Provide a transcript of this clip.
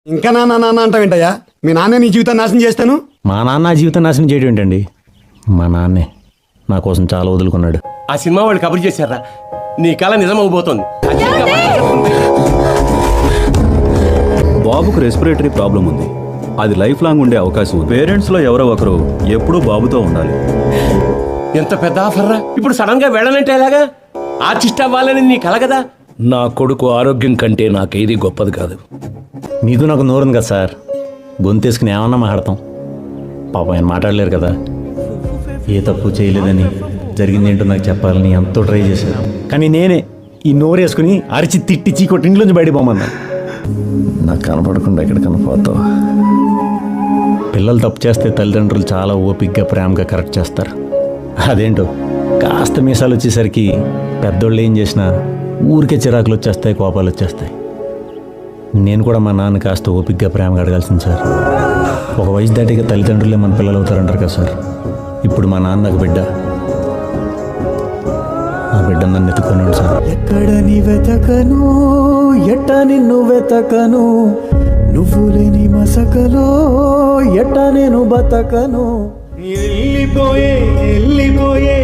ఇంకా నాన్న నాన్న అంటావేంటయ్యా? మీ నాన్న నీ జీవితాన్ని నాశనం చేస్తాను. మా నాన్న జీవితం నాశనం చేయడం ఏంటండి? మా నాన్నే నా కోసం చాలా వదులుకున్నాడు. ఆ సినిమా వాళ్ళు కబుర్ చేశారా? నీ కళ నిజం అవబోతోంది. బాబుకు రెస్పిరేటరీ ప్రాబ్లం ఉంది. అది లైఫ్ లాంగ్ ఉండే అవకాశం ఉంది. పేరెంట్స్లో ఎవరో ఒకరు ఎప్పుడూ బాబుతో ఉండాలి. ఎంత పెద్ద ఆఫర్ రా! ఇప్పుడు సడన్ గా వెళ్ళనంటే ఎలాగా? ఆర్టిస్ట్ అవ్వాలని నీ కల కదా. నా కొడుకు ఆరోగ్యం కంటే నాకేది గొప్పది కాదు. మీకు నాకు నోరుంది కదా సార్, గొంతేసుకుని ఏమన్నా మాట్లాడతాం. పాపం ఆయన మాట్లాడలేరు కదా. ఏ తప్పు చేయలేదని జరిగిందేంటో నాకు చెప్పాలని ఎంతో ట్రై చేశాను. కానీ నేనే ఈ నోరు వేసుకుని అరిచి తిట్టి చీకొట్టి ఇంట్లోంచి బయటపోమన్నా. నాకు కనపడకుండా ఎక్కడ కనపడతావు. పిల్లలు తప్పు చేస్తే తల్లిదండ్రులు చాలా ఓపికగా ప్రేమగా కరెక్ట్ చేస్తారు. అదేంటో కాస్త మీసాలు వచ్చేసరికి పెద్దోళ్ళు ఏం చేసినా ఊరికే చిరాకులు వచ్చేస్తాయి, కోపాలు వచ్చేస్తాయి. నేను కూడా మా నాన్న కాస్త ఓపికగా ప్రేమగా అడగాల్సింది సార్. ఒక వయసు దాటిగా తల్లిదండ్రులే మన పిల్లలు అవుతారంటారు కదా సార్. ఇప్పుడు మా నాన్న నాకు బిడ్డ, ఆ బిడ్డ నన్ను ఎత్తుకున్నాడు సార్. ఎక్కడ నీ వెతకను, ఎట్ట నిన్ను వెతకను, నువ్వు లేని మసకలో ఎట్ట నేను బతకను. వెళ్ళిపోయే వెళ్ళిపోయే